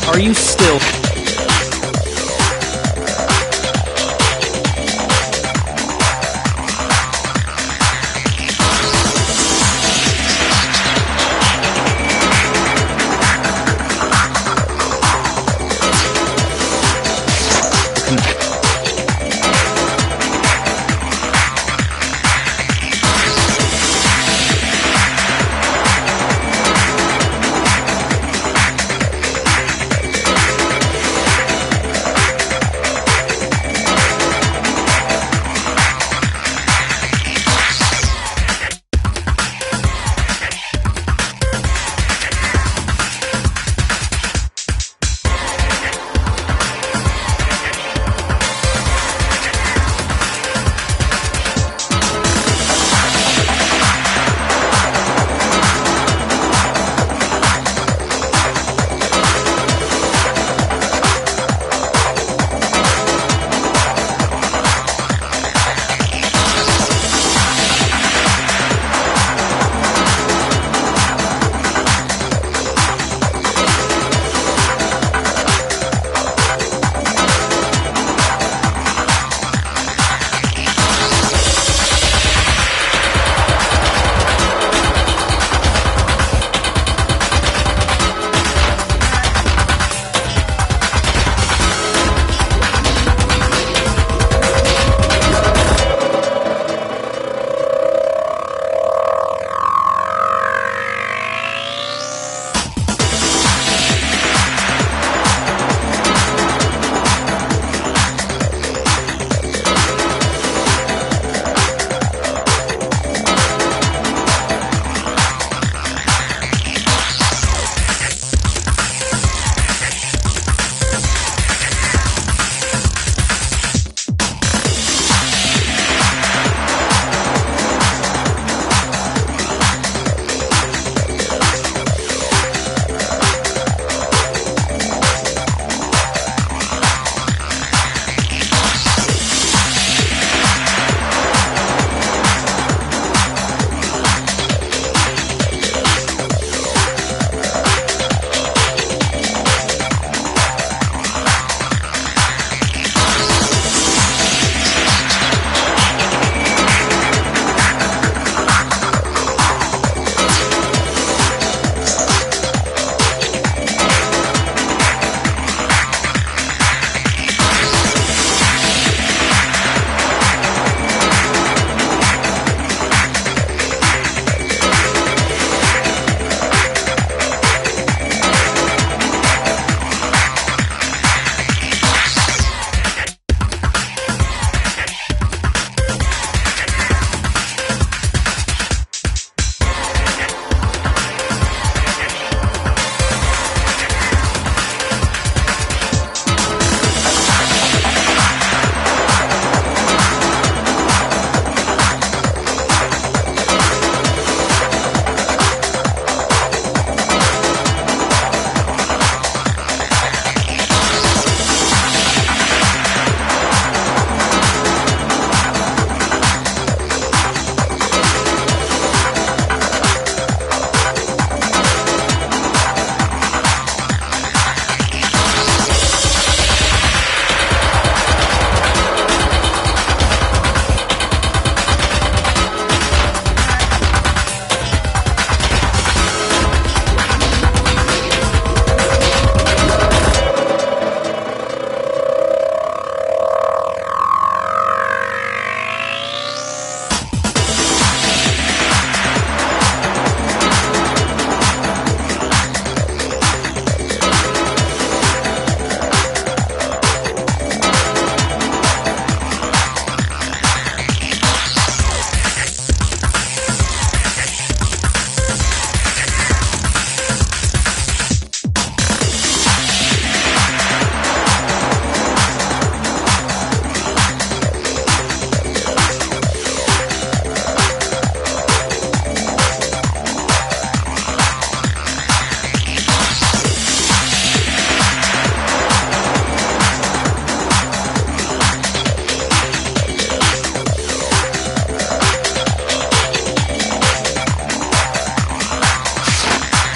Are you still...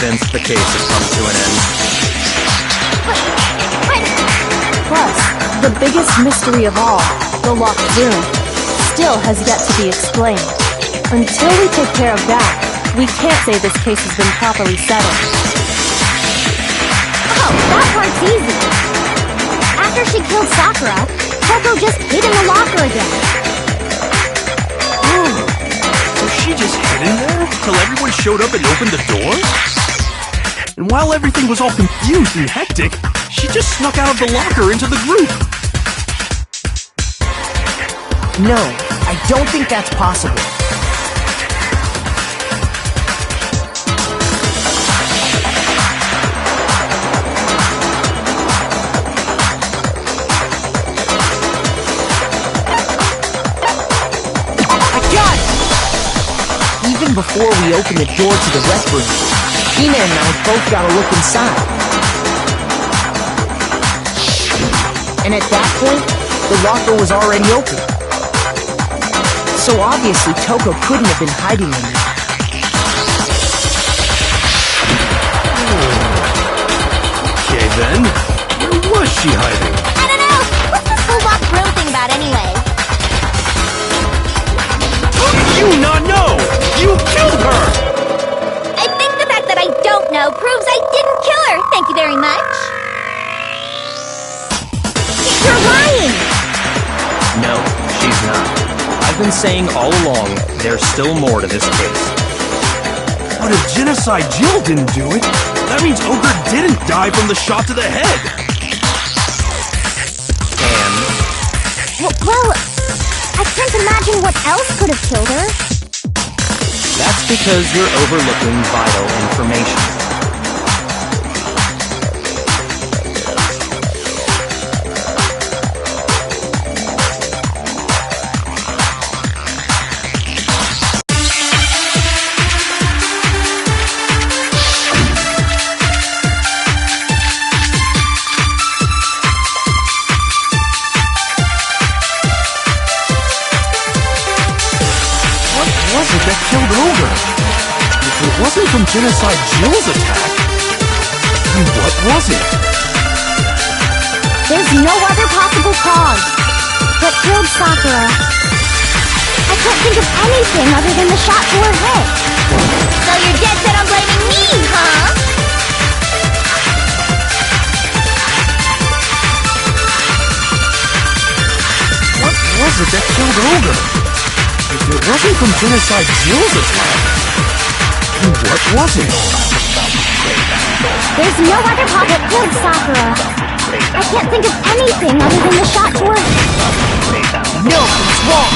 Since the case has come to an end. But... Plus, the biggest mystery of all, the locked room, still has yet to be explained. Until we take care of that, we can't say this case has been properly settled. Oh, that part's easy. After she killed Sakura, Toko just hid in the locker again. Oh, so she just hid in there till everyone showed up and opened the door? And while everything was all confused and hectic, she just snuck out of the locker into the group. No, I don't think that's possible. Even before we open the door to the rec room, Tina and I both got a look inside. And at that point, the locker was already open. So obviously Toko couldn't have been hiding in there. Okay then, where was she hiding? I don't know! What's this whole locked room thing about anyway? How did you not know? You killed her! I think the fact that I don't know proves I didn't kill her. Thank you very much. You're lying! No, she's not. I've been saying all along, there's still more to this case. But if Genocide Jill didn't do it, that means Ogre didn't die from the shot to the head. And? Well, I can't imagine what else could have killed her. That's because you're overlooking vital information. That killed Ogre. If it wasn't from Genocide Jill's attack, then what was it? There's no other possible cause. What killed Sakura? I can't think of anything other than the shot to her head. So you're dead set on blaming me, huh? What was it that killed Ogre? If it wasn't from Genocide Jill's attack, then what was it? There's no other cause that killed Sakura. I can't think of anything other than the shot to her head. No, it's wrong!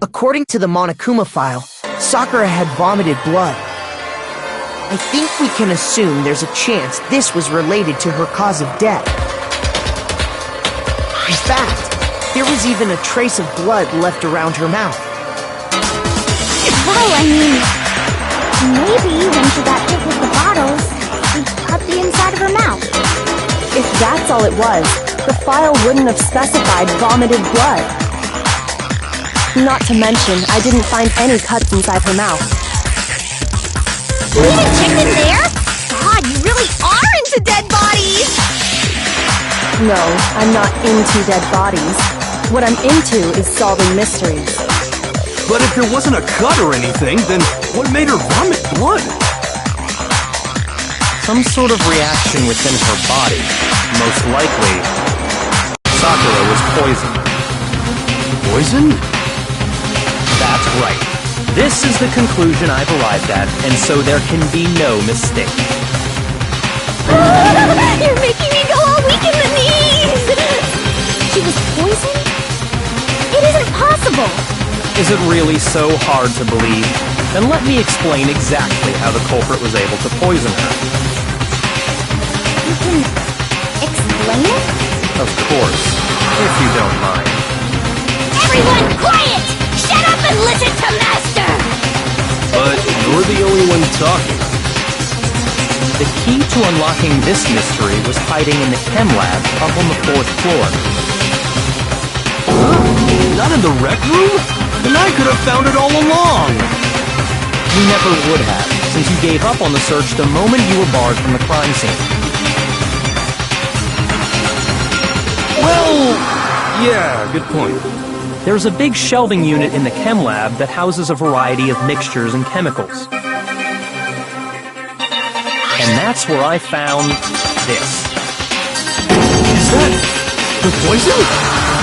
According to the Monokuma file, Sakura had vomited blood. I think we can assume there's a chance this was related to her cause of death. In fact, there was even a trace of blood left around her mouth. Well, I mean, maybe when she got hit with the bottles, she cut the inside of her mouth. If that's all it was, the file wouldn't have specified vomited blood. Not to mention, I didn't find any cuts inside her mouth. You even checked in there? God, you really are into dead bodies! No, I'm not into dead bodies. What I'm into is solving mysteries. But if there wasn't a cut or anything, then what made her vomit blood? Some sort of reaction within her body. Most likely, Sakura was poisoned. Poison? That's right. This is the conclusion I've arrived at, and so there can be no mistake. You're making me go all weak in the knees! She was poisoned? It isn't possible! Is it really so hard to believe? Then let me explain exactly how the culprit was able to poison her. You can explain it? Of course, if you don't mind. Everyone quiet! Shut up and listen to Master! But you're the only one talking. The key to unlocking this mystery was hiding in the chem lab up on the 4th floor. Not in the rec room? Then I could have found it all along! You never would have, since you gave up on the search the moment you were barred from the crime scene. Well, yeah, good point. There's a big shelving unit in the chem lab that houses a variety of mixtures and chemicals. And that's where I found this. Is that the poison?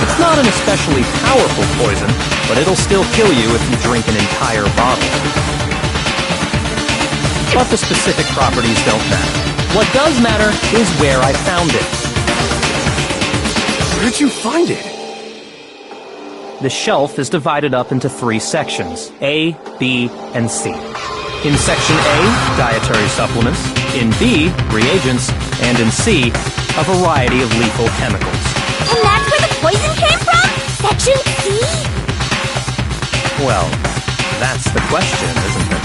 It's not an especially powerful poison, but it'll still kill you if you drink an entire bottle. But the specific properties don't matter. What does matter is where I found it. Where'd you find it? The shelf is divided up into 3 sections, A, B, and C. In Section A, dietary supplements. In B, reagents. And in C, a variety of lethal chemicals. And that's where the poison came from? Section C? Well, that's the question, isn't it?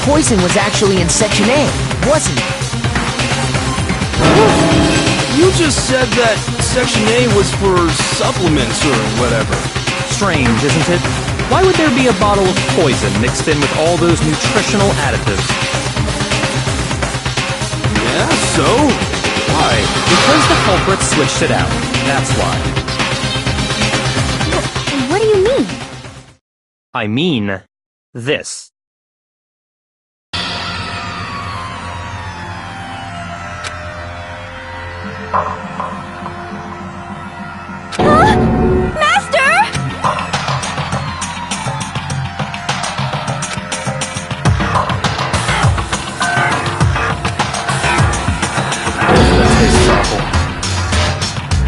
Poison was actually in Section A, wasn't it? You just said that Section A was for supplements or whatever. Strange, isn't it? Why would there be a bottle of poison mixed in with all those nutritional additives? Yeah, so? Why? Because the culprit switched it out. That's why. What do you mean? I mean this. Master!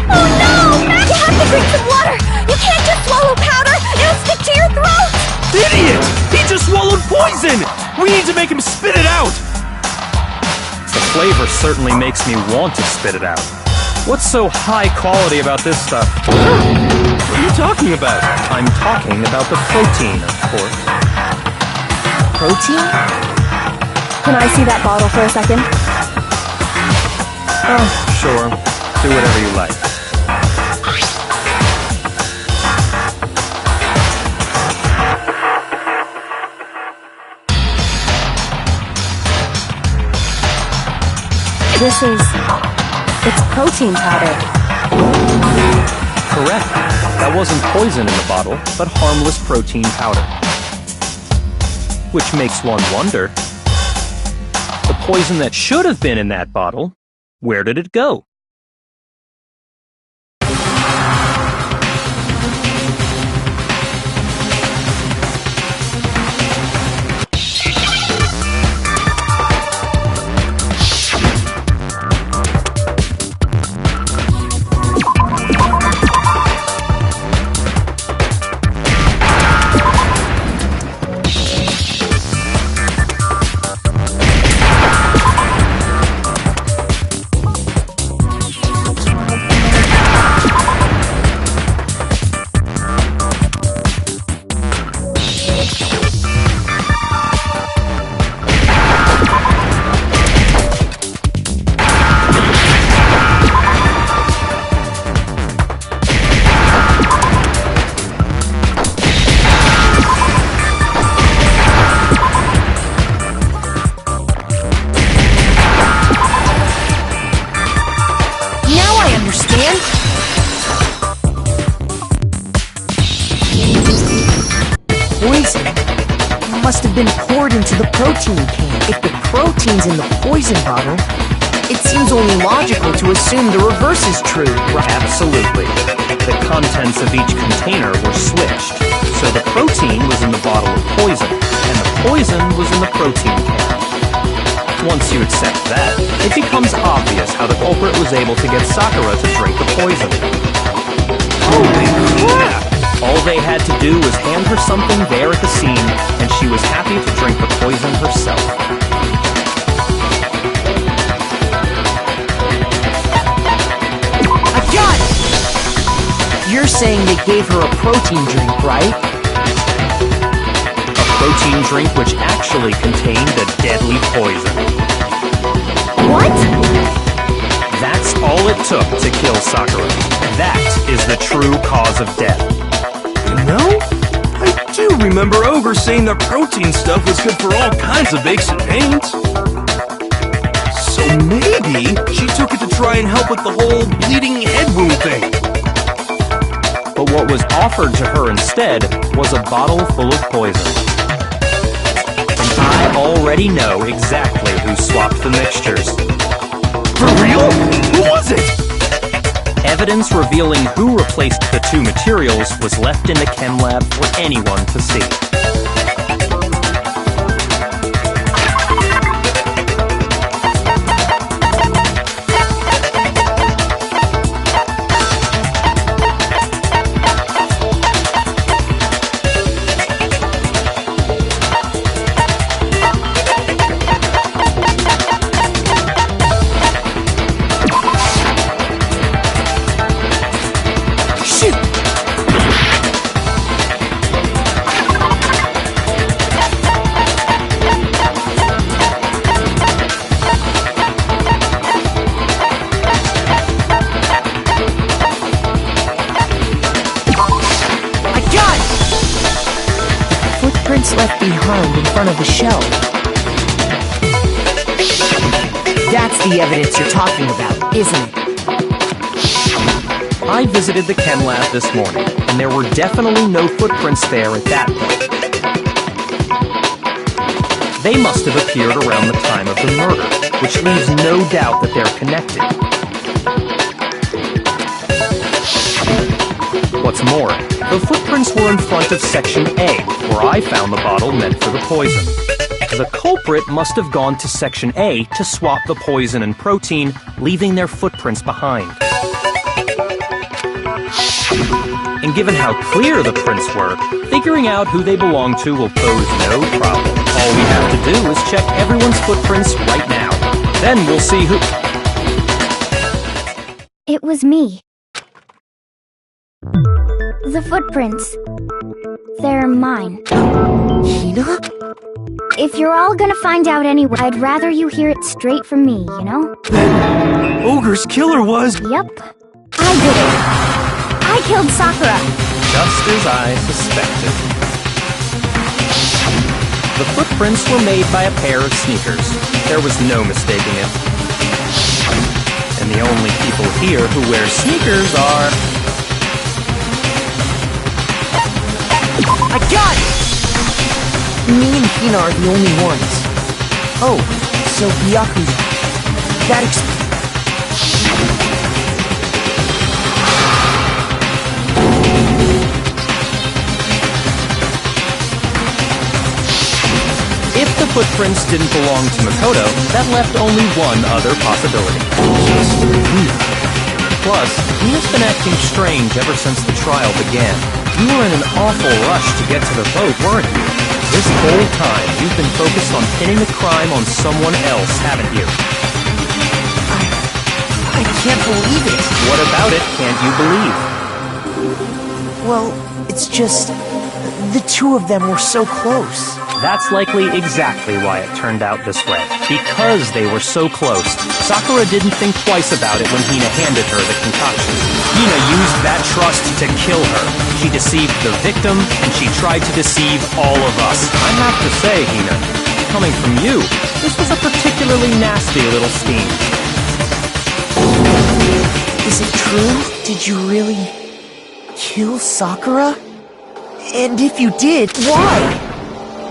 Oh no! You have to drink some water! You can't just swallow powder! It'll stick to your throat! Idiot! He just swallowed poison! We need to make him spit it out! The flavor certainly makes me want to spit it out. What's so high quality about this stuff? What are you talking about? I'm talking about the protein, of course. Protein? Can I see that bottle for a second? Oh, sure. Do whatever you like. It's protein powder. Correct. That wasn't poison in the bottle, but harmless protein powder. Which makes one wonder, the poison that should have been in that bottle, where did it go? have been poured into the protein can. If the protein's in the poison bottle, it seems only logical to assume the reverse is true, right? Absolutely. The contents of each container were switched. So the protein was in the bottle of poison, and the poison was in the protein can. Once you accept that, it becomes obvious how the culprit was able to get Sakura to drink the poison. Holy crap! All they had to do was hand her something there at the scene, and she was happy to drink the poison herself. I got it! You're saying they gave her a protein drink, right? A protein drink which actually contained a deadly poison. What? That's all it took to kill Sakura. That is the true cause of death. You know, I do remember Ogre saying that protein stuff was good for all kinds of aches and pains. So maybe she took it to try and help with the whole bleeding head wound thing. But what was offered to her instead was a bottle full of poison. And I already know exactly who swapped the mixtures. For real? Who was it? Evidence revealing who replaced the two materials was left in the chem lab for anyone to see. Left behind in front of the shelf. That's the evidence you're talking about, isn't it? I visited the chem lab this morning, and there were definitely no footprints there at that point. They must have appeared around the time of the murder, which leaves no doubt that they're connected. What's more, the footprints were in front of Section A, where I found the bottle meant for the poison. The culprit must have gone to Section A to swap the poison and protein, leaving their footprints behind. And given how clear the prints were, figuring out who they belong to will pose no problem. All we have to do is check everyone's footprints right now. Then we'll see who... It was me. The footprints. They're mine. Hina? If you're all gonna find out anyway, I'd rather you hear it straight from me, you know? Ogre's killer was... Yep. I did it. I killed Sakura. Just as I suspected. The footprints were made by a pair of sneakers. There was no mistaking it. And the only people here who wear sneakers are... I got it! Me and Hina are the only ones. Oh, so Byakuya. That If the footprints didn't belong to Makoto, that left only one other possibility. Plus, Hina's been acting strange ever since the trial began. You were in an awful rush to get to the boat, weren't you? This whole time, you've been focused on pinning the crime on someone else, haven't you? I can't believe it. What about it can't you believe? Well, it's just... the two of them were so close. That's likely exactly why it turned out this way. Because they were so close, Sakura didn't think twice about it when Hina handed her the concoction. Hina used that trust to kill her. She deceived the victim, and she tried to deceive all of us. I have to say, Hina, coming from you, this was a particularly nasty little scheme. Is it true? Did you really... kill Sakura? And if you did, why?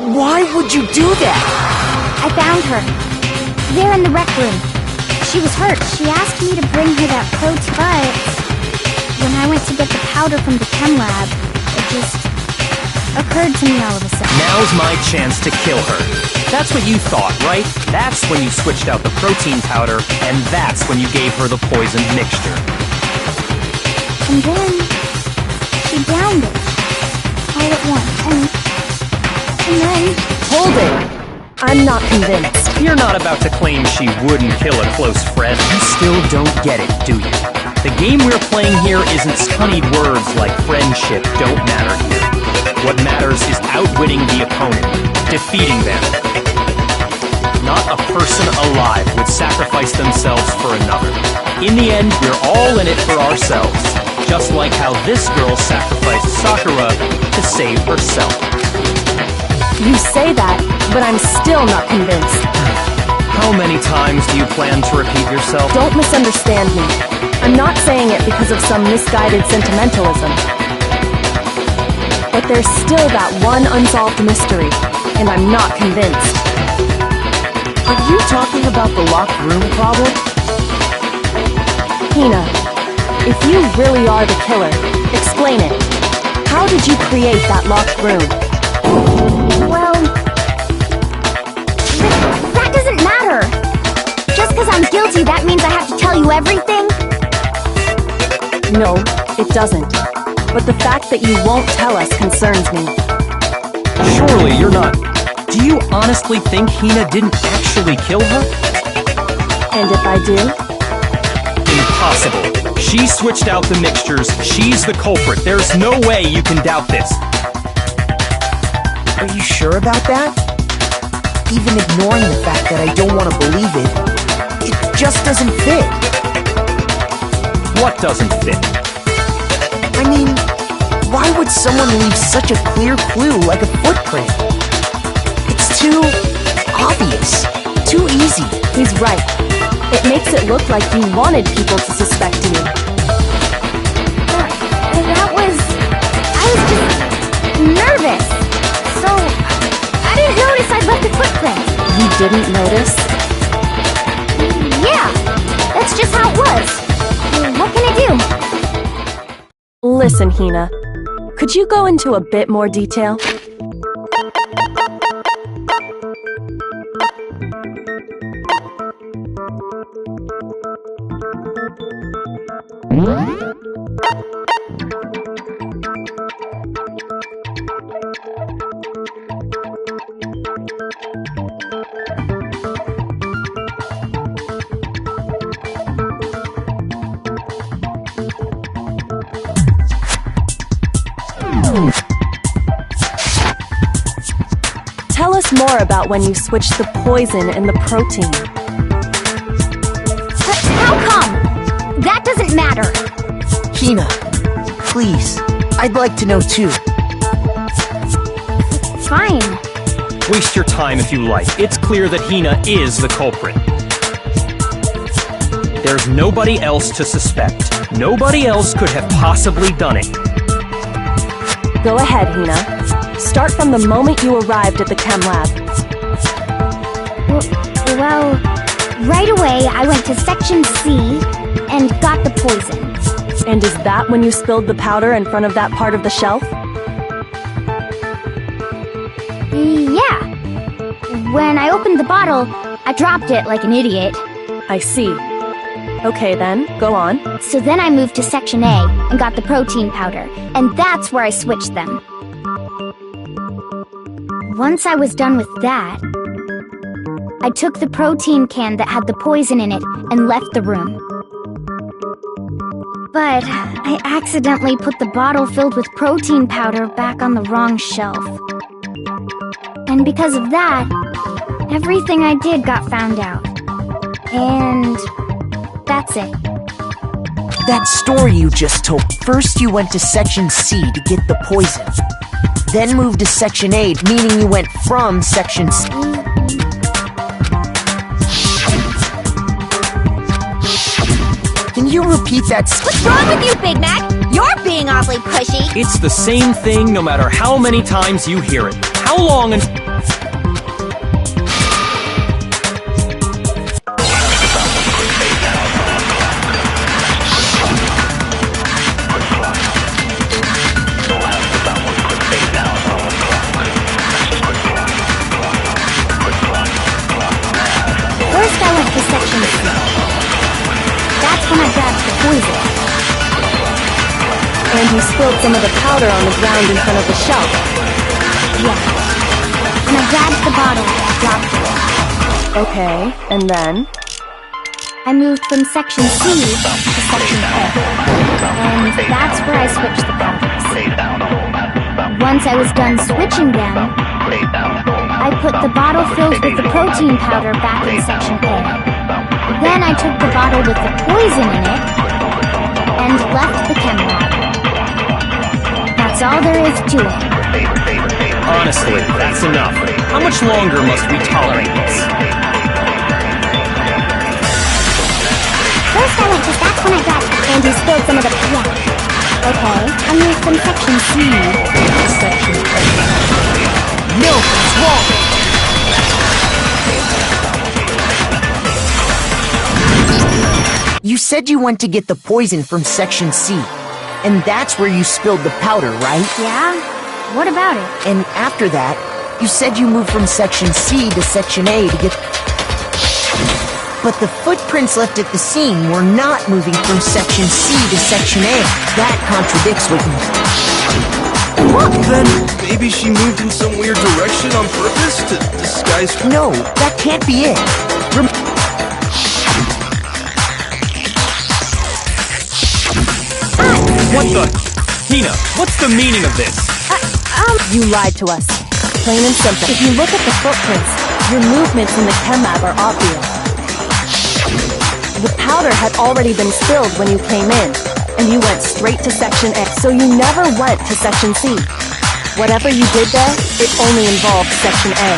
Why would you do that? I found her. There in the rec room. She was hurt. She asked me to bring her that protein, but when I went to get the powder from the chem lab, it just occurred to me all of a sudden. Now's my chance to kill her. That's what you thought, right? That's when you switched out the protein powder, and that's when you gave her the poisoned mixture. And then she downed it all at once, and then... Hold it! I'm not convinced. You're not about to claim she wouldn't kill a close friend. You still don't get it, do you? The game we're playing here isn't honeyed words like friendship don't matter here. What matters is outwitting the opponent, defeating them. Not a person alive would sacrifice themselves for another. In the end, we're all in it for ourselves, just like how this girl sacrificed Sakura to save herself. You say that, but I'm still not convinced. How many times do you plan to repeat yourself? Don't misunderstand me. I'm not saying it because of some misguided sentimentalism. But there's still that one unsolved mystery, and I'm not convinced. Are you talking about the locked room problem? Hina, if you really are the killer, explain it. How did you create that locked room? Well, that doesn't matter. Just because I'm guilty, that means I have to tell you everything? No, it doesn't. But the fact that you won't tell us concerns me. Surely you're not... Do you honestly think Hina didn't actually kill her? And if I do? Impossible. She switched out the mixtures. She's the culprit. There's no way you can doubt this. Are you sure about that? Even ignoring the fact that I don't want to believe it, it just doesn't fit. What doesn't fit? I mean, why would someone leave such a clear clue like a footprint? It's too obvious, too easy. He's right. It makes it look like you wanted people to suspect you. I was just nervous. So, I didn't notice I'd left a footprint. You didn't notice? Yeah, that's just how it was. What can I do? Listen, Hina. Could you go into a bit more detail? Tell us more about when you switched the poison and the protein. How come? That doesn't matter. Hina, please, I'd like to know too. Fine. Waste your time if you like. It's clear that Hina is the culprit. There's nobody else to suspect. Nobody else could have possibly done it. Go ahead, Hina. Start from the moment you arrived at the chem lab. Well, right away I went to Section C and got the poison. And is that when you spilled the powder in front of that part of the shelf? Yeah. When I opened the bottle, I dropped it like an idiot. I see. Okay then, go on. So then I moved to Section A and got the protein powder, and that's where I switched them. Once I was done with that, I took the protein can that had the poison in it and left the room. But I accidentally put the bottle filled with protein powder back on the wrong shelf. And because of that, everything I did got found out. And that's it. That story you just told. First you went to Section C to get the poison. Then moved to Section A, meaning you went from Section C. Can you repeat that? What's wrong with you, Big Mac? You're being awfully pushy. It's the same thing no matter how many times you hear it. How long and... and you spilled some of the powder on the ground in front of the shelf. Yeah. And I grabbed the bottle and dropped it. Okay, and then? I moved from section C to section A. And that's where I switched the powders. Once I was done switching them, I put the bottle filled with the protein powder back in section A. Then I took the bottle with the poison in it and left the chem lab. That's all there is to it. Honestly, that's enough. How much longer must we tolerate this? First I went to that's when I got and you spilled some of the yeah. Okay, I moved from section C to section A. No, it's wrong! You said you went to get the poison from section C, and that's where you spilled the powder, right? Yeah? What about it? And after that, you said you moved from section C to section A to get... But the footprints left at the scene were not moving from section C to section A. That contradicts what you... What? Then maybe she moved in some weird direction on purpose to disguise... No, that can't be it. What the? Hina, what's the meaning of this? You lied to us. Plain and simple. If you look at the footprints, your movements in the chem lab are obvious. The powder had already been spilled when you came in, and you went straight to section A, so you never went to section C. Whatever you did there, it only involved section A.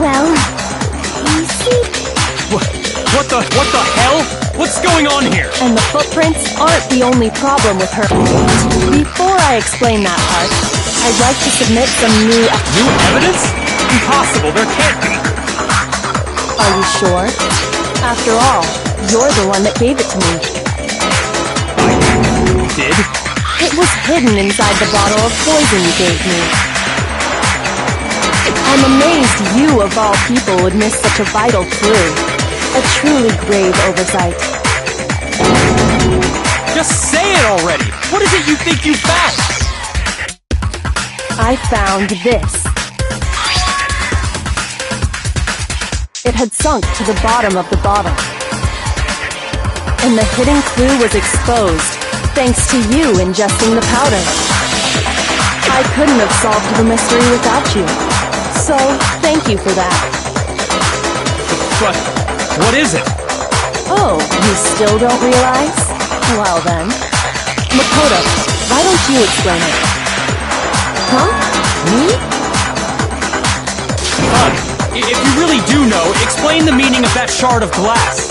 Well, you see... What the hell? What's going on here? And the footprints aren't the only problem with her. Before I explain that part, I'd like to submit some new... New evidence? Impossible, there can't be. Are you sure? After all, you're the one that gave it to me. I did? It was hidden inside the bottle of poison you gave me. I'm amazed you, of all people, would miss such a vital clue. A truly grave oversight. Just say it already! What is it you think you found? I found this. It had sunk to the bottom of the bottle. And the hidden clue was exposed, thanks to you ingesting the powder. I couldn't have solved the mystery without you. So, thank you for that. But, what is it? Oh, you still don't realize? Well then. Makoto, why don't you explain it? Huh? Me? If you really do know, explain the meaning of that shard of glass.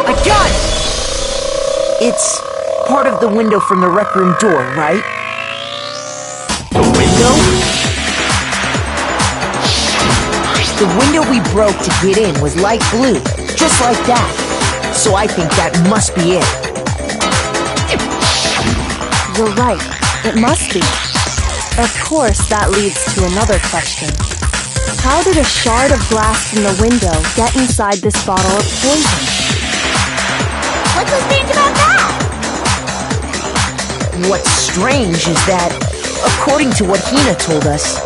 I got it! It's part of the window from the rec room door, right? The window we broke to get in was light blue, just like that. So I think that must be it. You're right. It must be. Of course, that leads to another question. How did a shard of glass from the window get inside this bottle of poison? What's so strange about that? What's strange is that, according to what Hina told us,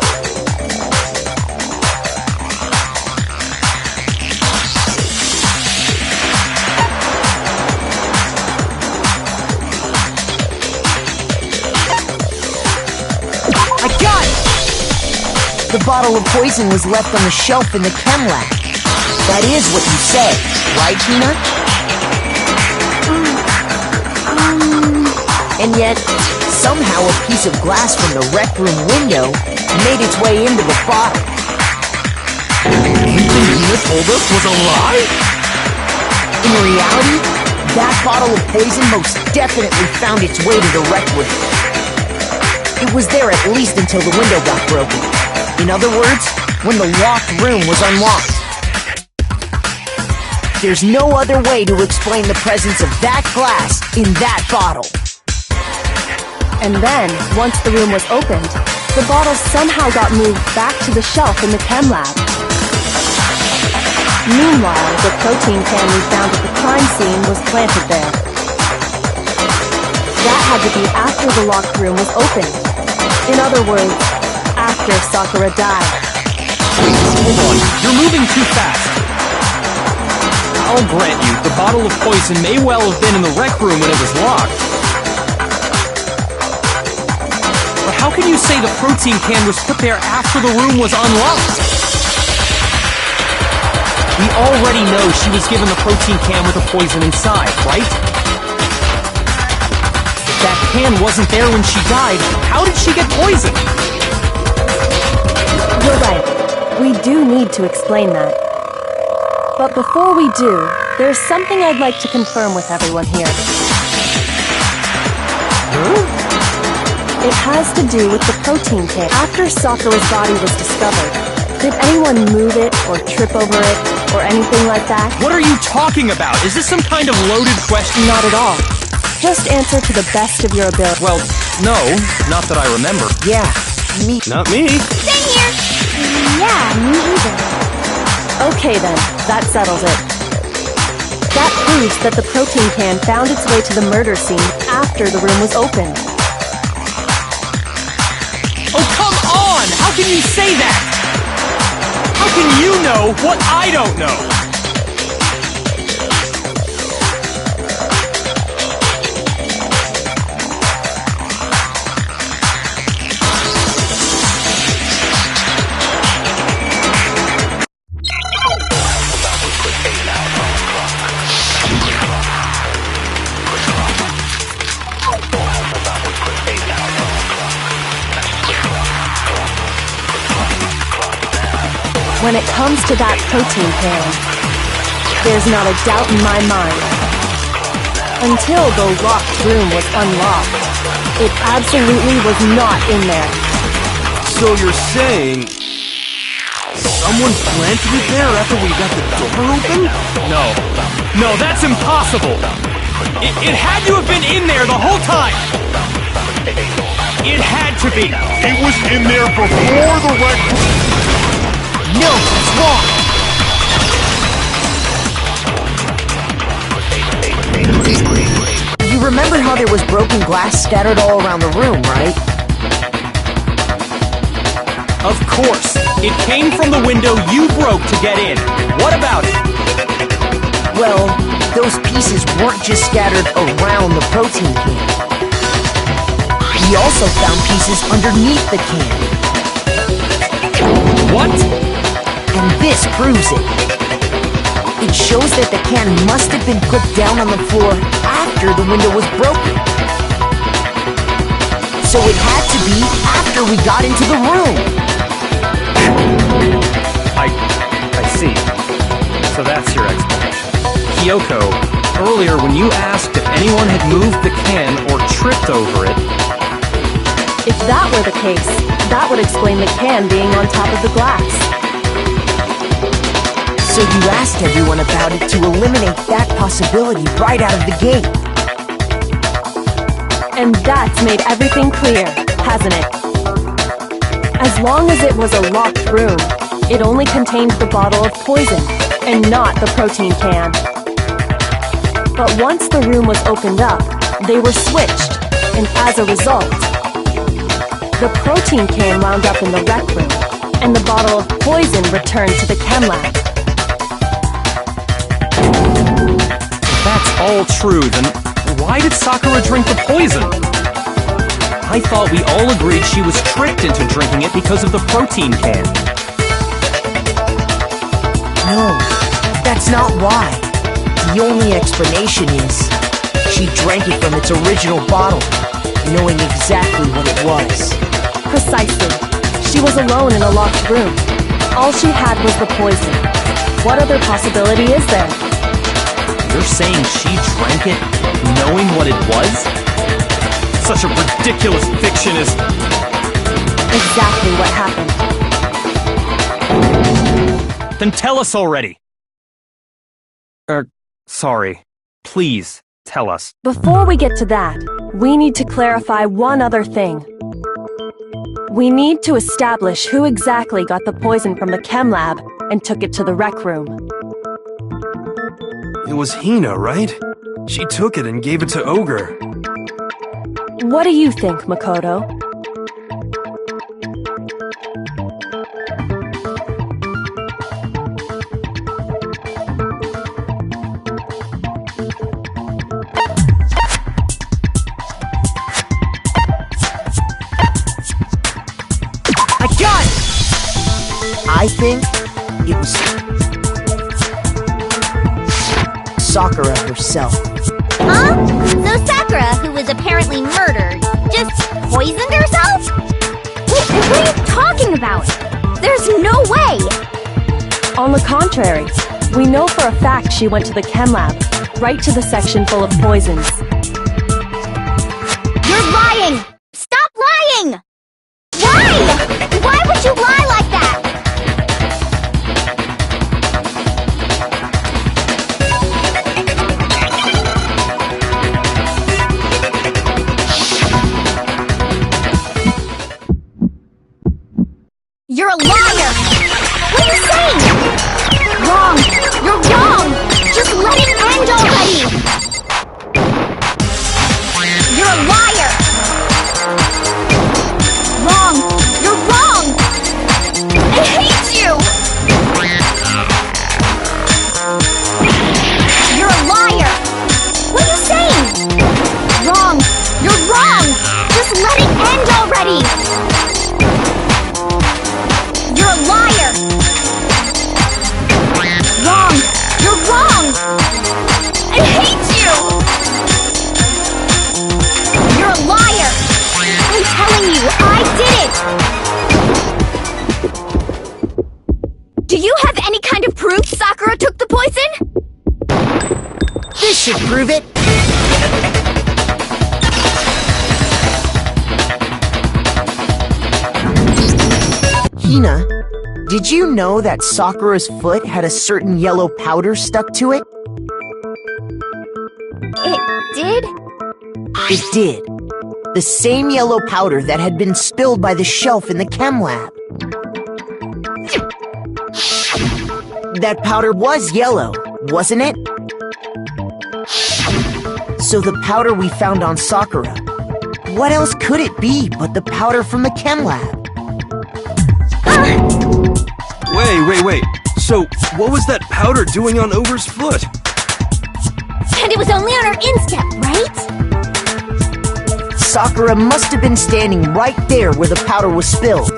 the bottle of poison was left on the shelf in the chem lab. That is what you said, right, Hina? And yet, somehow a piece of glass from the rec room window made its way into the bottle. Everything Hina told us was a lie? In reality, that bottle of poison most definitely found its way to the rec room. It was there at least until the window got broken. In other words, when the locked room was unlocked. There's no other way to explain the presence of that glass in that bottle. And then, once the room was opened, the bottle somehow got moved back to the shelf in the chem lab. Meanwhile, the protein can we found at the crime scene was planted there. That had to be after the locked room was opened. In other words, after Sakura died. Hold on, you're moving too fast. I'll grant you, the bottle of poison may well have been in the rec room when it was locked. But how can you say the protein can was put there after the room was unlocked? We already know she was given the protein can with the poison inside, right? If that can wasn't there when she died, how did she get poisoned? You're right. We do need to explain that. But before we do, there's something I'd like to confirm with everyone here. It has to do with the protein can. After Sakura's body was discovered, did anyone move it or trip over it or anything like that? What are you talking about? Is this some kind of loaded question? Not at all. Just answer to the best of your ability. Well, no, not that I remember. Yeah, me. Not me. Same here. Yeah, me either. Okay then, that settles it. That proves that the protein can found its way to the murder scene after the room was opened. Oh, come on! How can you say that? How can you know what I don't know? When it comes to that protein can, there's not a doubt in my mind. Until the locked room was unlocked, it absolutely was not in there. So you're saying someone planted it there after we got the door open? No, that's impossible. It had to have been in there the whole time. It had to be. It was in there before the rec. No, that's wrong. You remember how there was broken glass scattered all around the room, right? Of course. It came from the window you broke to get in. What about it? Well, those pieces weren't just scattered around the protein can. We also found pieces underneath the can. What? And this proves it. It shows that the can must have been put down on the floor after the window was broken. So it had to be after we got into the room. I see. So that's your explanation. Kyoko, earlier when you asked if anyone had moved the can or tripped over it... If that were the case, that would explain the can being on top of the glass. So you asked everyone about it to eliminate that possibility right out of the gate. And that's made everything clear, hasn't it? As long as it was a locked room, it only contained the bottle of poison, and not the protein can. But once the room was opened up, they were switched, and as a result, the protein can wound up in the rec room, and the bottle of poison returned to the chem lab. That's all true, then why did Sakura drink the poison? I thought we all agreed she was tricked into drinking it because of the protein can. No, that's not why. The only explanation is she drank it from its original bottle, knowing exactly what it was. Precisely. She was alone in a locked room. All she had was the poison. What other possibility is there? You're saying she drank it knowing what it was? Such a ridiculous fiction is... Exactly what happened. Then tell us already. Sorry. Please, tell us. Before we get to that, we need to clarify one other thing. We need to establish who exactly got the poison from the chem lab and took it to the rec room. It was Hina, right? She took it and gave it to Ogre. What do you think, Makoto? I got it! I think it was Sakura herself. Huh? So Sakura, who was apparently murdered, just poisoned herself? What are you talking about? There's no way! On the contrary, we know for a fact she went to the chem lab, right to the section full of poisons. You're lying! Stop lying! Why? Why would you lie like that? You're a liar! What are you saying? Wrong! You're wrong! Just let it end already! You're a liar! Wrong! You're wrong! I hate you! You're a liar! What are you saying? Wrong! You're wrong! Just let it end already! You're a liar! Wrong! You're wrong! I hate you! You're a liar! I'm telling you, I did it! Do you have any kind of proof Sakura took the poison? This should prove it! Hina, did you know that Sakura's foot had a certain yellow powder stuck to it? It did? It did. The same yellow powder that had been spilled by the shelf in the chem lab. That powder was yellow, wasn't it? So the powder we found on Sakura, what else could it be but the powder from the chem lab? Wait. So, what was that powder doing on Ogre's foot? And it was only on her instep, right? Sakura must have been standing right there where the powder was spilled.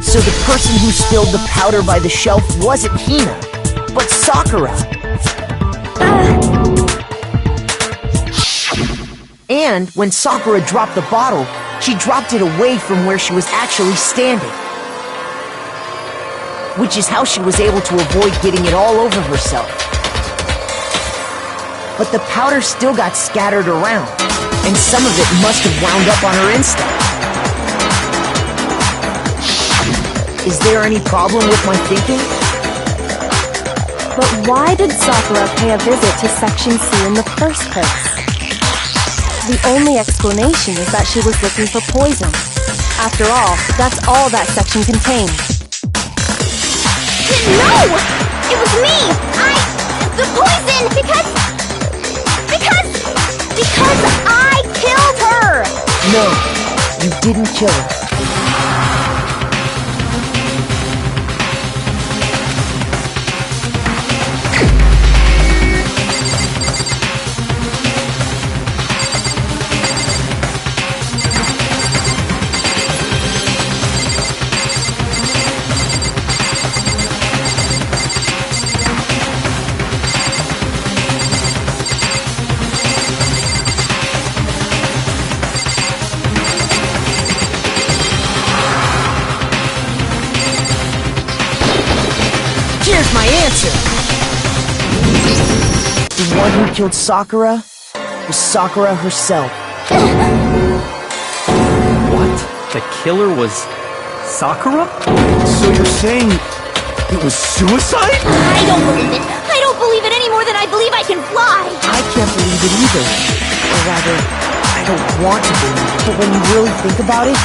So the person who spilled the powder by the shelf wasn't Hina, but Sakura. And when Sakura dropped the bottle, she dropped it away from where she was actually standing. Which is how she was able to avoid getting it all over herself. But the powder still got scattered around, and some of it must have wound up on her instep. Is there any problem with my thinking? But why did Sakura pay a visit to Section C in the first place? The only explanation is that she was looking for poison. After all, that's all that section contained. No! It was me! The poison! Because I killed her! No, you didn't kill her. Here's my answer! The one who killed Sakura was Sakura herself. What? The killer was Sakura? So you're saying It was suicide? I don't believe it. I don't believe it any more than I believe I can fly. I can't believe it either. Or rather, I don't want to believe it. But when you really think about it,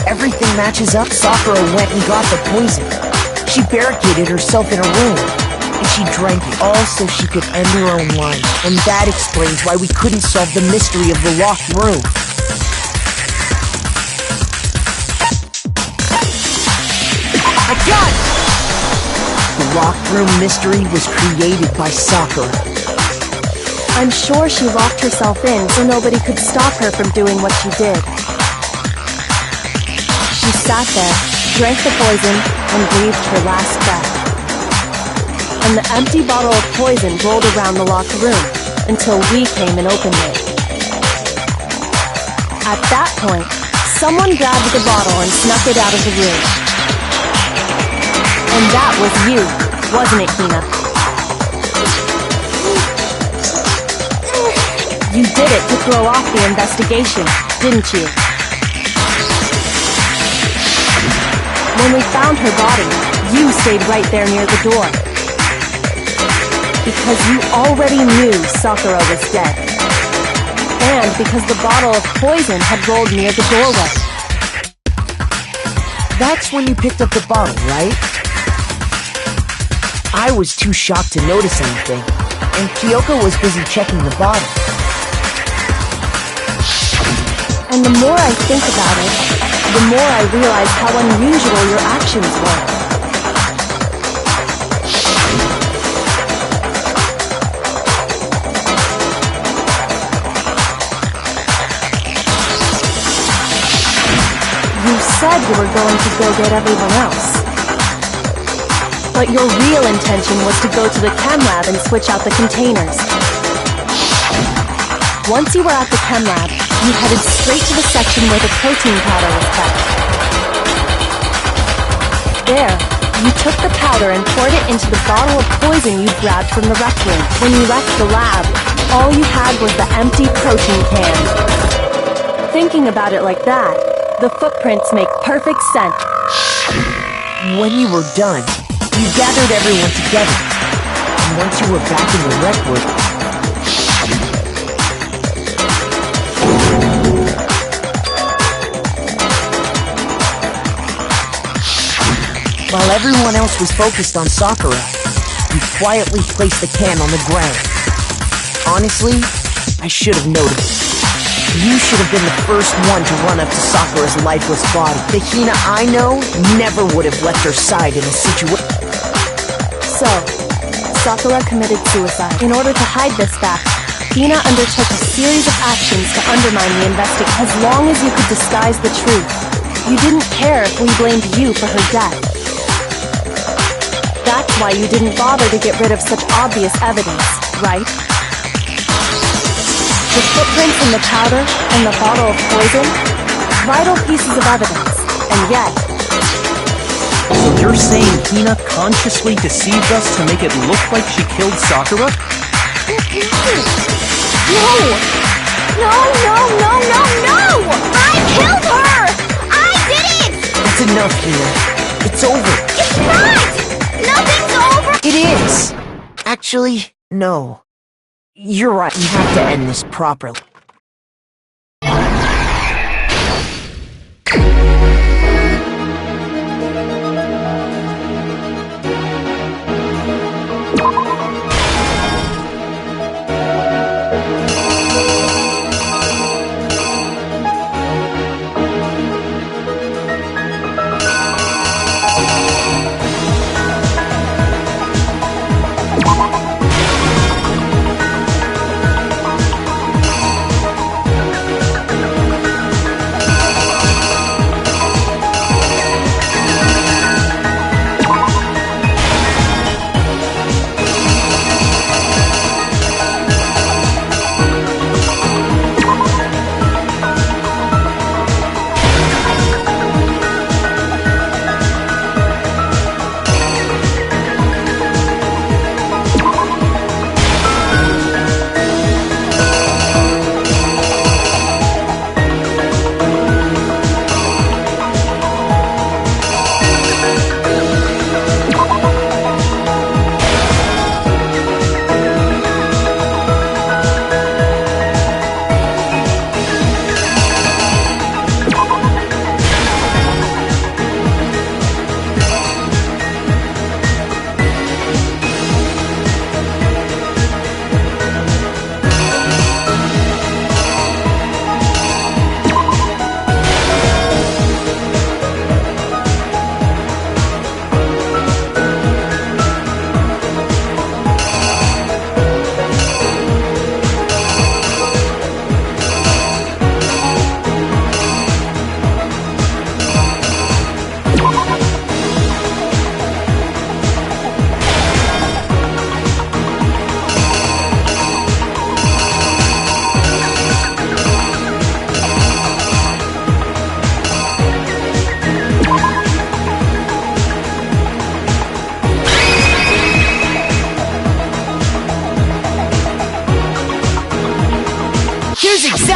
everything matches up. Sakura went and got the poison. She barricaded herself in a room, and she drank it all so she could end her own life. And that explains why we couldn't solve the mystery of the locked room. I got it! The locked room mystery was created by Sakura. I'm sure she locked herself in so nobody could stop her from doing what she did. She sat there, drank the poison, and breathed her last breath. And the empty bottle of poison rolled around the locked room until we came and opened it. At that point, someone grabbed the bottle and snuck it out of the room. And that was you, wasn't it, Hina? You did it to throw off the investigation, didn't you? When we found her body, you stayed right there near the door. Because you already knew Sakura was dead. And because the bottle of poison had rolled near the doorway. That's when you picked up the bottle, right? I was too shocked to notice anything, and Kyoko was busy checking the bottle. And the more I think about it, the more I realize how unusual your actions were. You said you were going to go get everyone else. But your real intention was to go to the chem lab and switch out the containers. Once you were at the chem lab, you headed straight to the section where the protein powder was kept. There, you took the powder and poured it into the bottle of poison you grabbed from the rec room. When you left the lab, all you had was the empty protein can. Thinking about it like that, the footprints make perfect sense. When you were done, you gathered everyone together, and once you were back in the rec room, while everyone else was focused on Sakura, you quietly placed the can on the ground. Honestly, I should have noticed. You should have been the first one to run up to Sakura's lifeless body. The Hina I know never would have left her side in a situation. So, Sakura committed suicide. In order to hide this fact, Hina undertook a series of actions to undermine the investigation. As long as you could disguise the truth, you didn't care if we blamed you for her death. That's why you didn't bother to get rid of such obvious evidence, right? The footprints in the powder and the bottle of poison, vital pieces of evidence, and yet... So you're saying Hina consciously deceived us to make it look like she killed Sakura? No! I killed her! I did it! It's enough, Hina. It's over. It's not! Nothing's over! It is! Actually, no. You're right, you have to end this properly.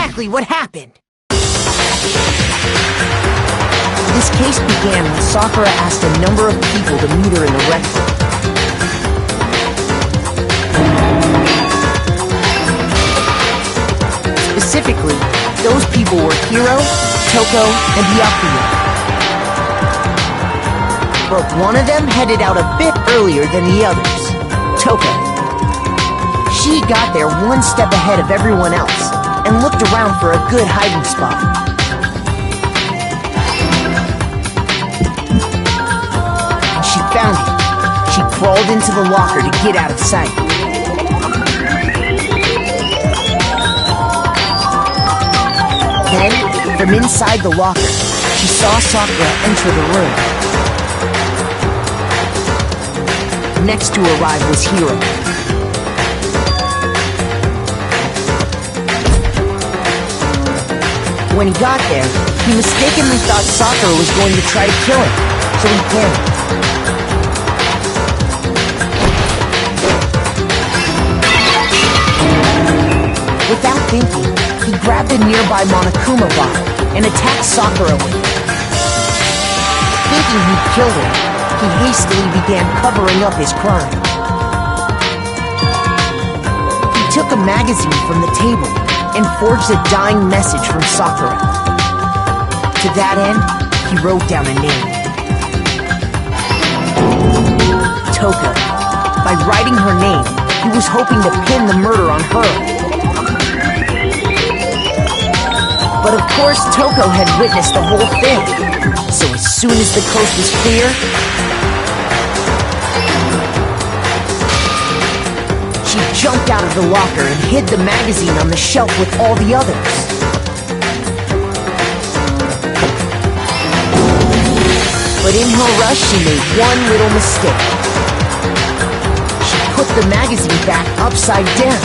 exactly what happened. This case began when Sakura asked a number of people to meet her in the rec room. Specifically, those people were Hiro, Toko, and Yoooo. But one of them headed out a bit earlier than the others, Toko. She got there one step ahead of everyone else and looked around for a good hiding spot. And she found it. She crawled into the locker to get out of sight. Then, from inside the locker, she saw Sakura enter the room. Next to arrive was Hiro. When he got there, he mistakenly thought Sakura was going to try to kill him, so he panicked. Without thinking, he grabbed a nearby Monokuma bottle and attacked Sakura with it. Thinking he'd killed her, he hastily began covering up his crime. He took a magazine from the table and forged a dying message from Sakura. To that end, he wrote down a name. Toko. By writing her name, he was hoping to pin the murder on her. But of course, Toko had witnessed the whole thing. So as soon as the coast was clear, she jumped out of the locker and hid the magazine on the shelf with all the others. But in her rush, she made one little mistake. She put the magazine back upside down.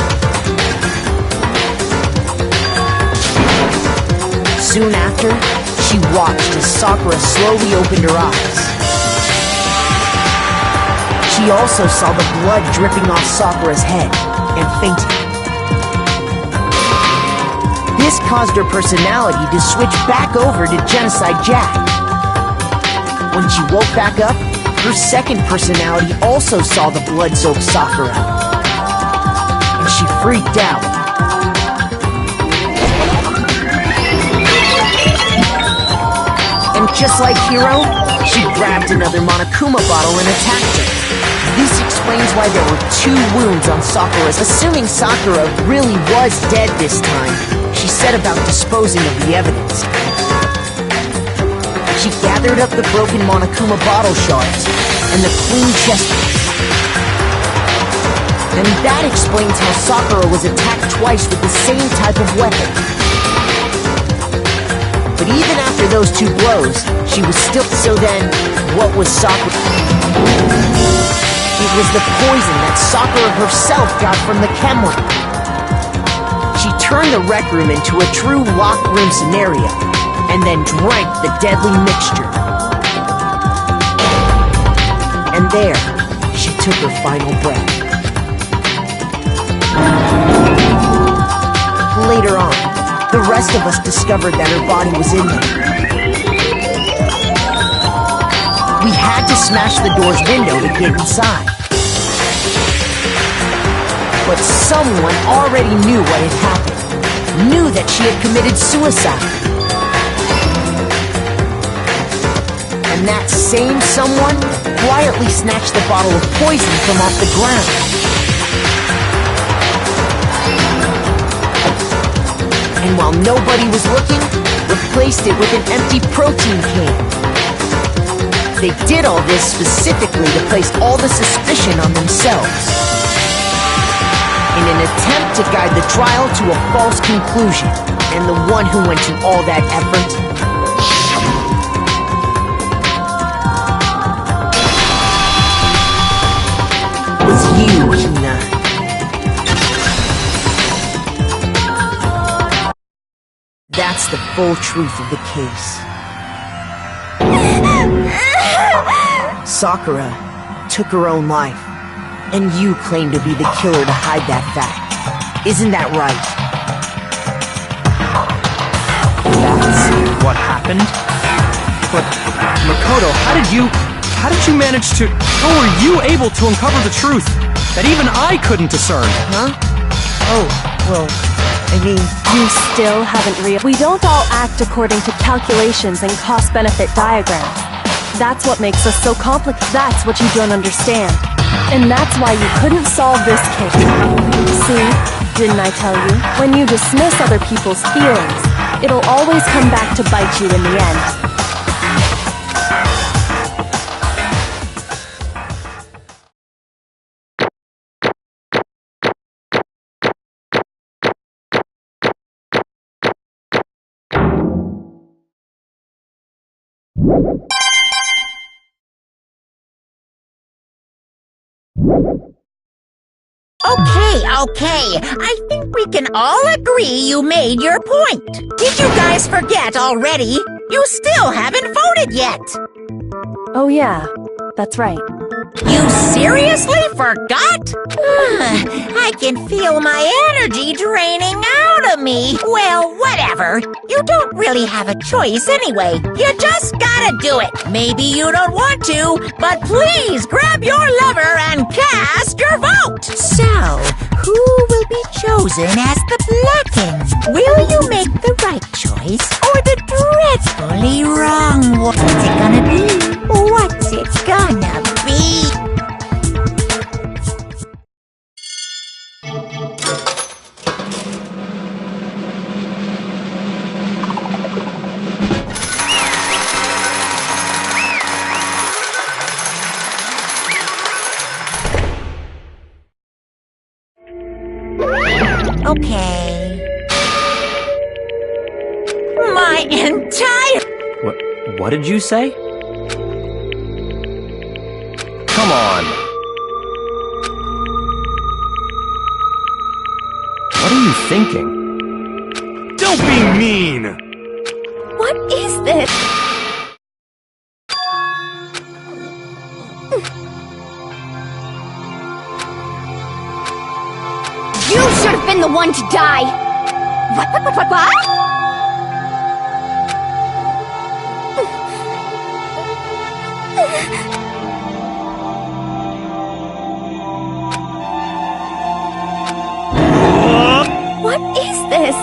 Soon after, she watched as Sakura slowly opened her eyes. She also saw the blood dripping off Sakura's head and fainted. This caused her personality to switch back over to Genocide Jack. When she woke back up, her second personality also saw the blood-soaked Sakura. And she freaked out. And just like Hiro, she grabbed another Monokuma bottle and attacked her. This explains why there were 2 wounds on Sakura's. Assuming Sakura really was dead this time, she set about disposing of the evidence. She gathered up the broken Monokuma bottle shards and the clean chest piece. And that explains how Sakura was attacked twice with the same type of weapon. But even after those 2 blows, she was still... So then, what was Sakura? It was the poison that Sakura herself got from the chem lab. She turned the rec room into a true locked room scenario, and then drank the deadly mixture. And there, she took her final breath. Later on, the rest of us discovered that her body was in there. We had to smash the door's window to get inside. But someone already knew what had happened. Knew that she had committed suicide. And that same someone quietly snatched the bottle of poison from off the ground. And while nobody was looking, replaced it with an empty protein can. They did all this specifically to place all the suspicion on themselves, in an attempt to guide the trial to a false conclusion. And the one who went to all that effort was you, Hina. That's the full truth of the case. Sakura took her own life, and you claim to be the killer to hide that fact. Isn't that right? what happened. But, Makoto, how did you manage to... How were you able to uncover the truth that even I couldn't discern? Huh? Oh, well, I mean... You still haven't We don't all act according to calculations and cost-benefit diagrams. That's what makes us so complicated. That's what you don't understand. And that's why you couldn't solve this case. See? Didn't I tell you? When you dismiss other people's feelings, it'll always come back to bite you in the end. Okay. I think we can all agree you made your point. Did you guys forget already? You still haven't voted yet. Oh yeah, that's right. You seriously forgot? I can feel my energy draining out of me. Well, whatever. You don't really have a choice anyway. You just gotta do it. Maybe you don't want to, but please grab your lever and cast your vote. So, who will be chosen as the Blacken? Will you make the right choice or the dreadfully wrong one? What's it gonna be? What's it gonna be? Okay. My entire... What did you say? Come on. What are you thinking? Don't be mean! What is this? You should have been the one to die! What? What is this?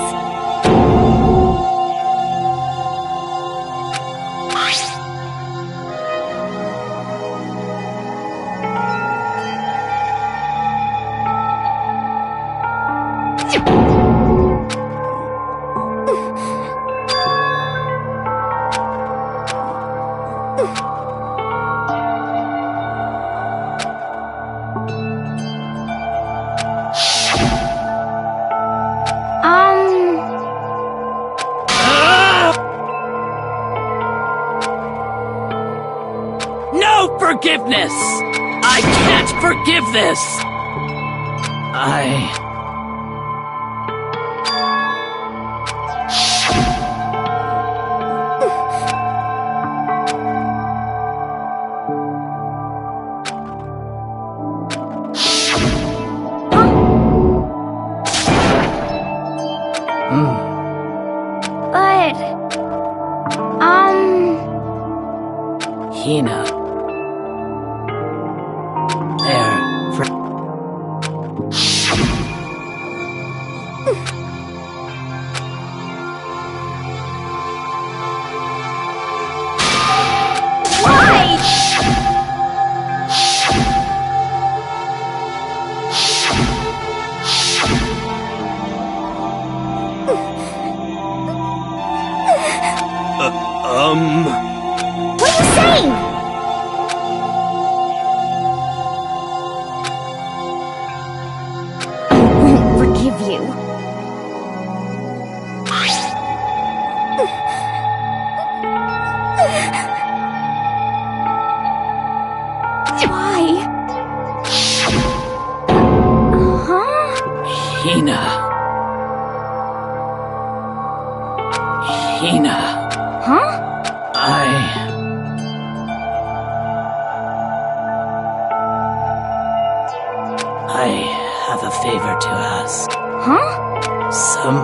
No forgiveness! I can't forgive this! Hina. What are you saying? I won't forgive you. Why? Huh? Hina. Huh? I have a favor to ask. Huh? Some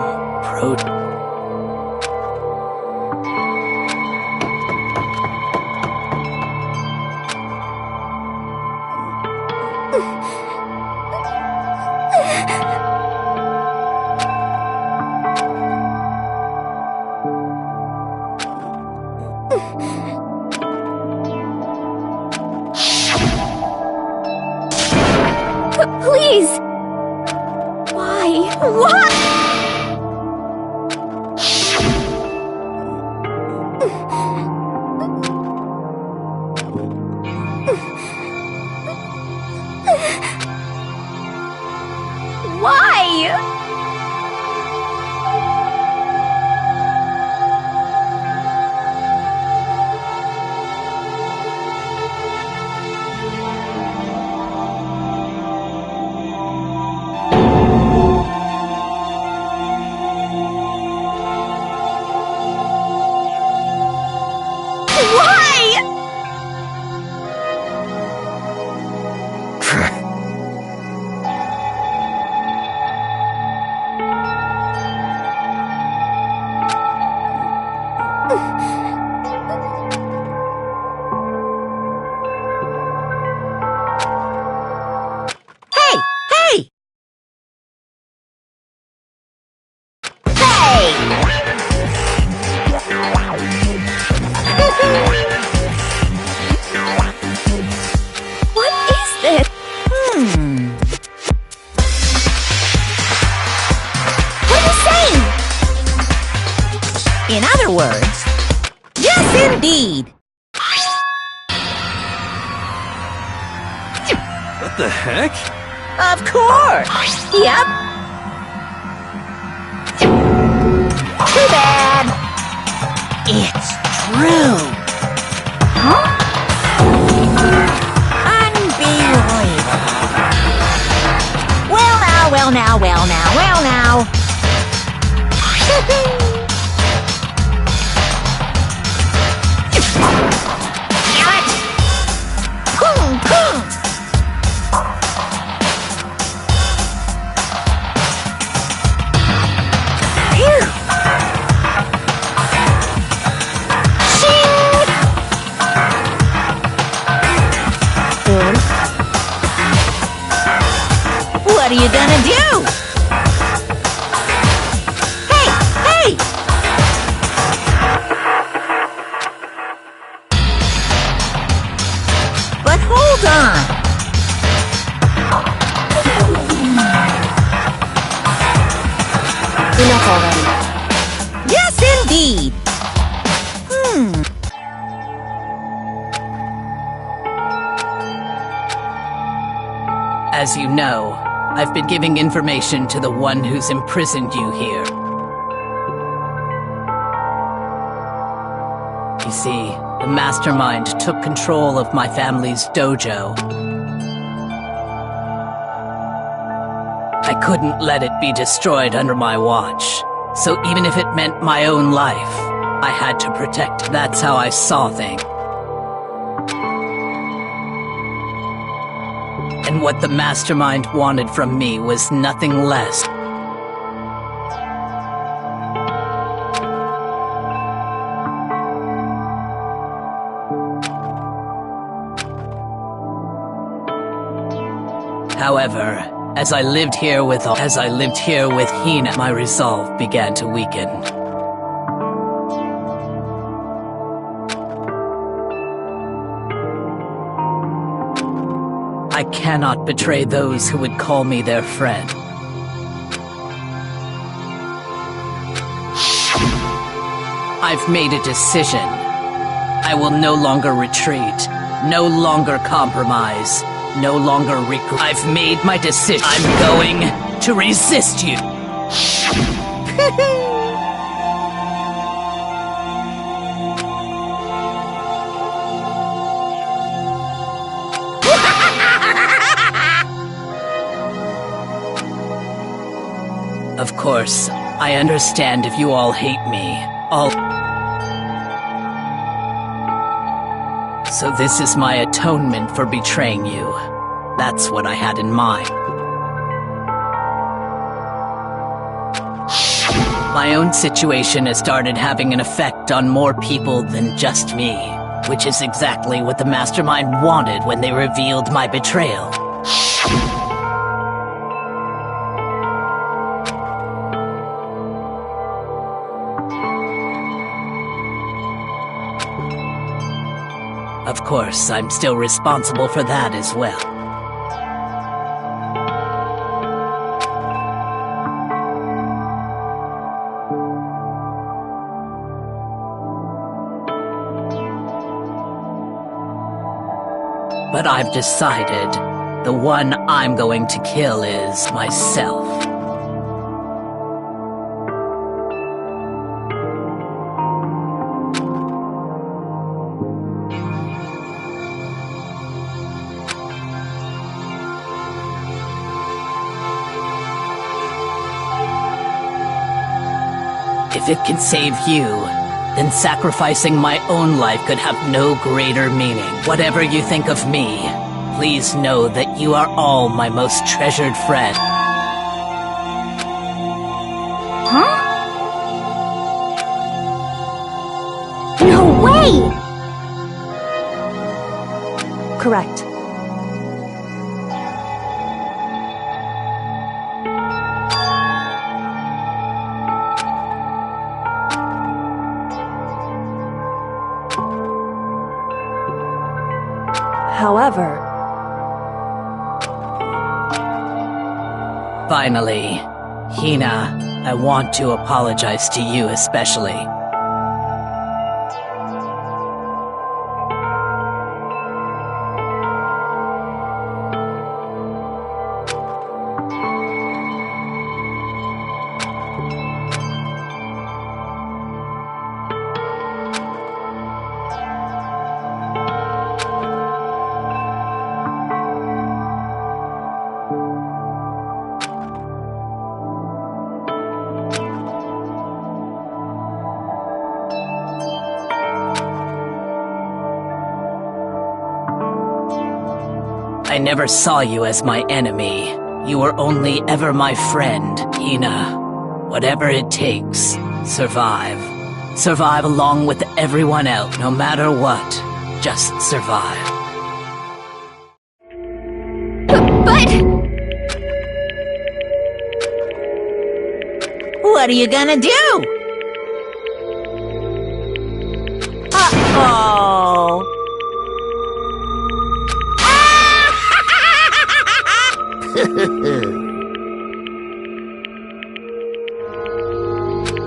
Please! Why? What? Why? In other words, yes, indeed. What the heck? Of course. Yep. Too bad. It's true. Huh? Unbelievable. Well now. What are you gonna do? Hey! But hold on. Enough already. Yes, indeed. As you know, I've been giving information to the one who's imprisoned you here. You see, the mastermind took control of my family's dojo. I couldn't let it be destroyed under my watch, so even if it meant my own life, I had to protect it. That's how I saw things. And what the mastermind wanted from me was nothing less. However, as I lived here with Hina, my resolve began to weaken. I cannot betray those who would call me their friend. I've made a decision. I will no longer retreat, no longer compromise, no longer regret. I've made my decision. I'm going to resist you. Of course, I understand if you all hate me. So this is my atonement for betraying you. That's what I had in mind. My own situation has started having an effect on more people than just me, which is exactly what the mastermind wanted when they revealed my betrayal. Of course, I'm still responsible for that as well. But I've decided the one I'm going to kill is myself. If it can save you, then sacrificing my own life could have no greater meaning. Whatever you think of me, please know that you are all my most treasured friend. Huh? No way! Correct. However, finally, Hina, I want to apologize to you especially. I never saw you as my enemy. You were only ever my friend, Hina. Whatever it takes, survive. Survive along with everyone else, no matter what. Just survive. But... What are you gonna do? Uh-oh.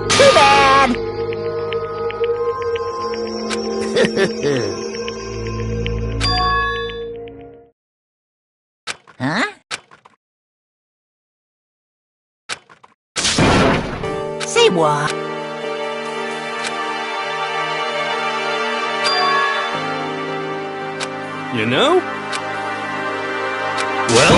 Too bad. Huh? Say what? You know? Well?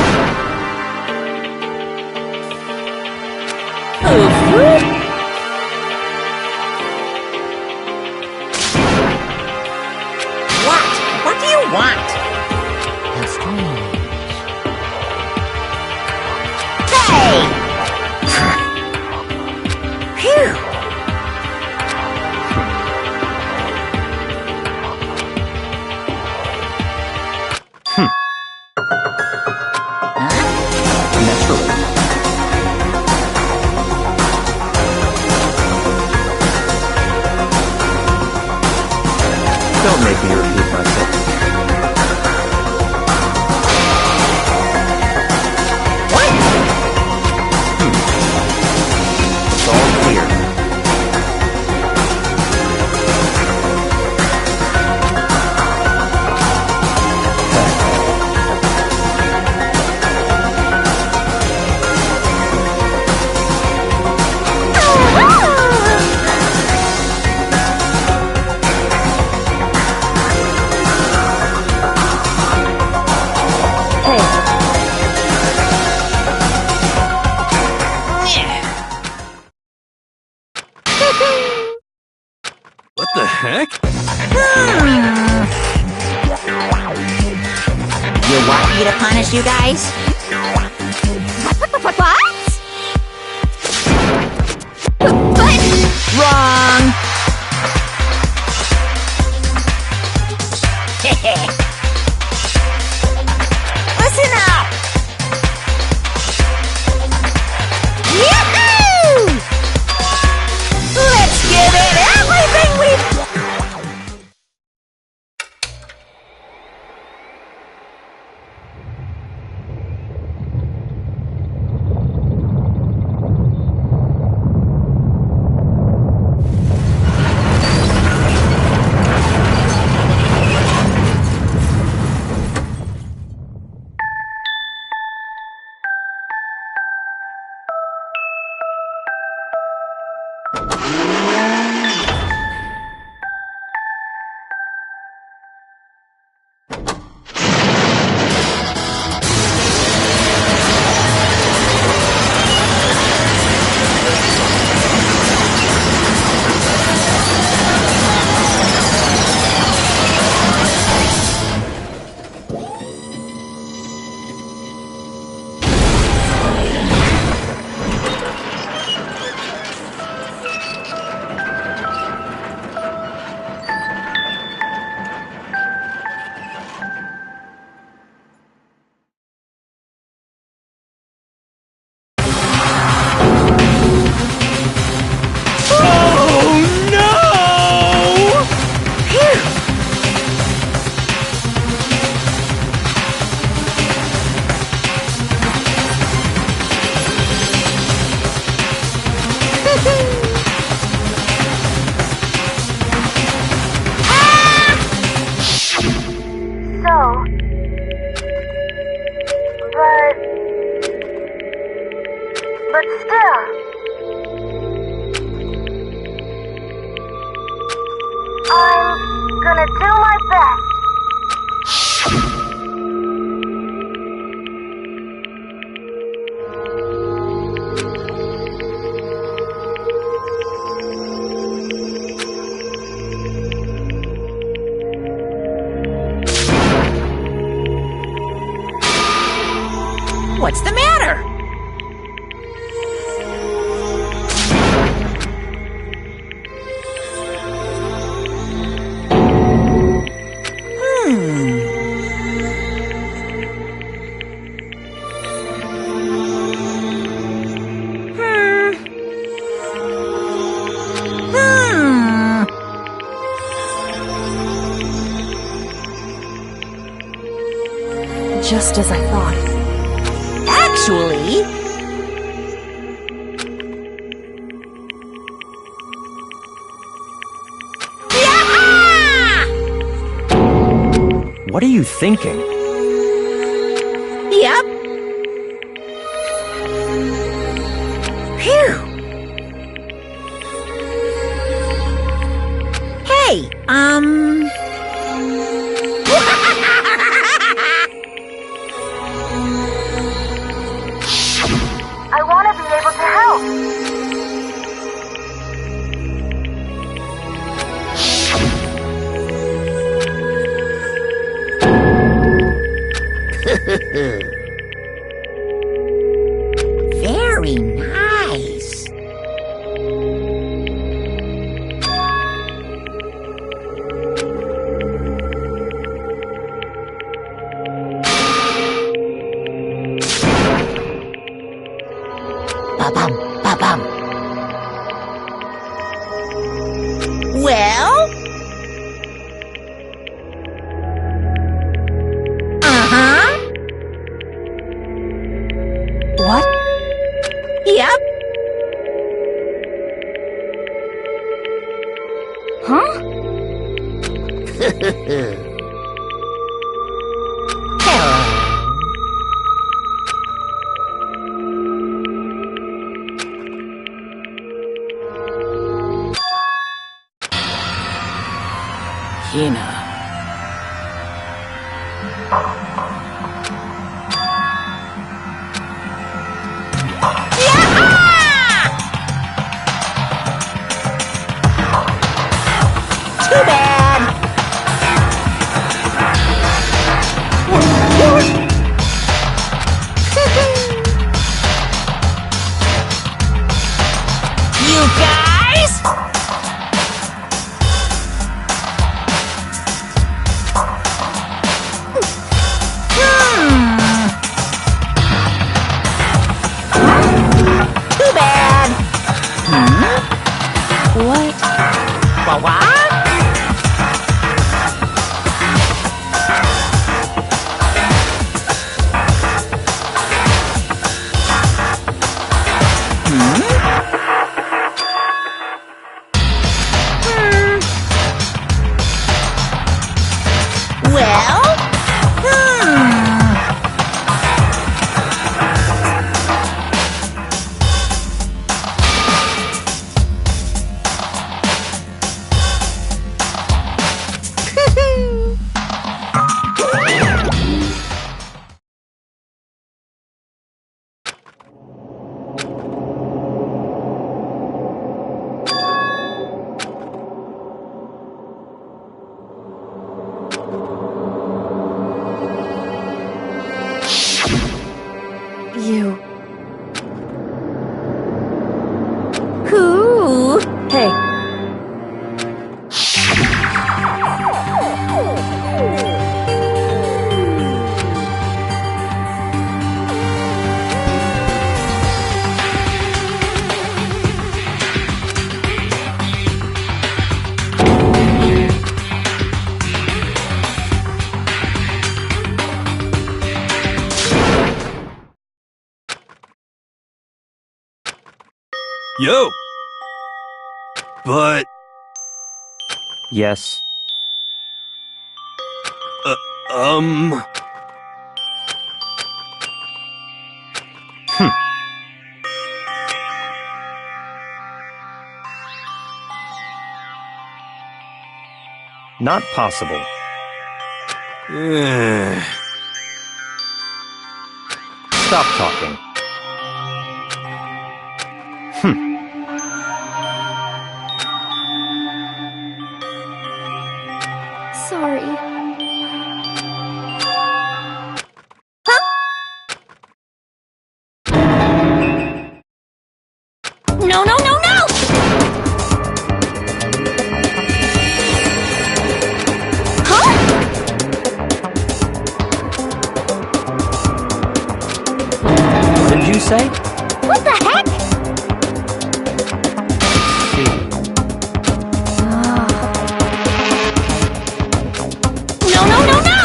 What? What do you want? Hey! Phew! Don't make me repeat myself. What? It's all clear. What the heck? You want me to punish you guys? What? But... Wrong! Listen up! but still. I'm gonna do my best. What's the matter? Just as I thought. Actually, What are you thinking? yep. Phew. Hey, I want to be able to help. very nice. Ba-bum, ba-bum. Well? Uh-huh. What? Yep. Huh? Hello. Hina. Too bad. You guys? Too bad. What? What? Well, You. who? Hey. Yo! But, Yes. um... Not possible. Stop talking. Sorry. No, no, no, no! What did you say? What the heck? No, no, no, no!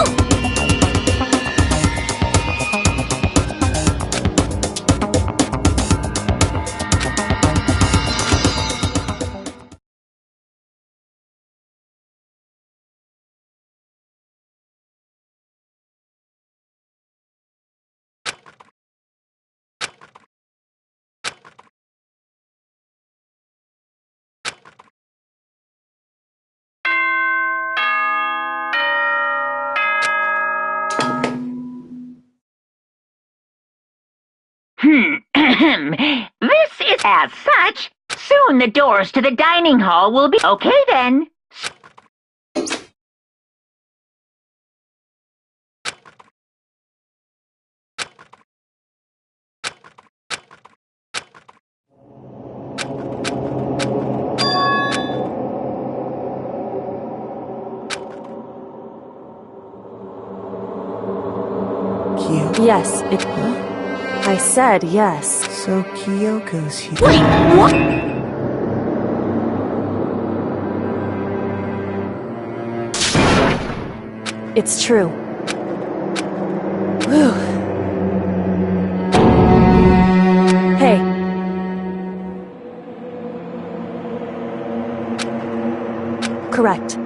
This is as such. Soon the doors to the dining hall will be okay then. Yes, I said yes. So Kyoko's here. Wait, what? It's true. Whew. Hey. Correct.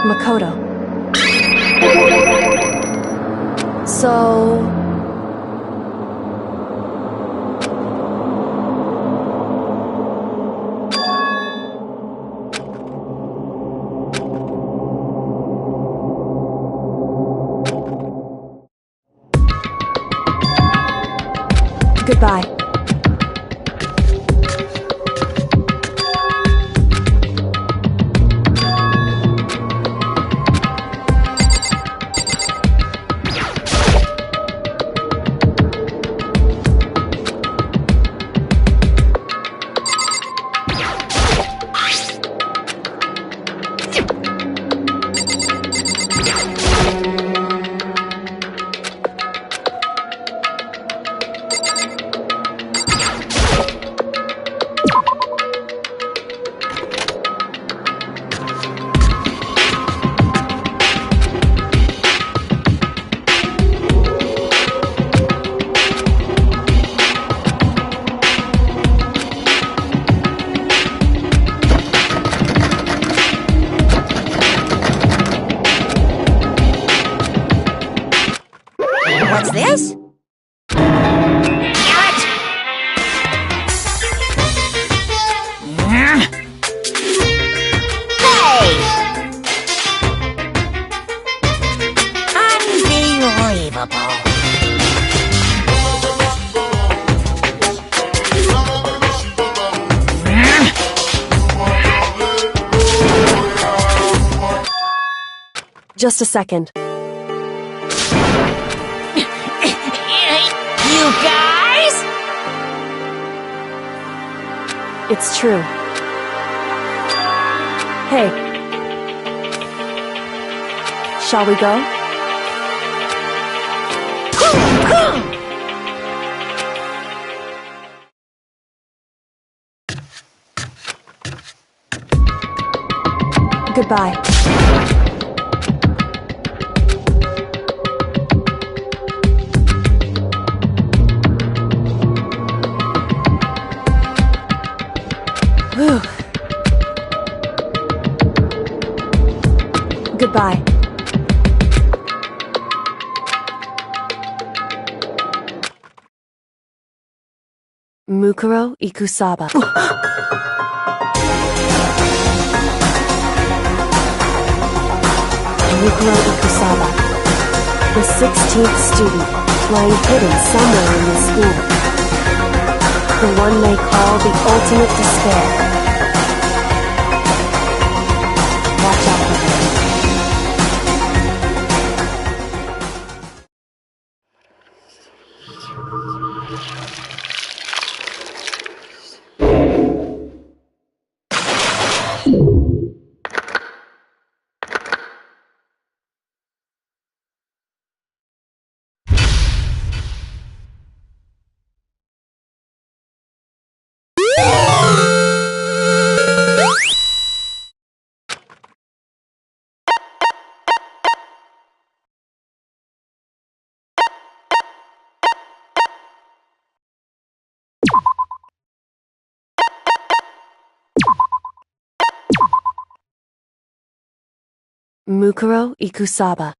Makoto. So... Goodbye. What's this? Unbelievable. Just a second. You guys? It's true. Hey. Shall we go? Goodbye. Whew. Goodbye. Mukuro Ikusaba. Mukuro Ikusaba, the 16th student, lying hidden somewhere in the school. The one they call the ultimate despair. Watch out for him. Mukuro Ikusaba.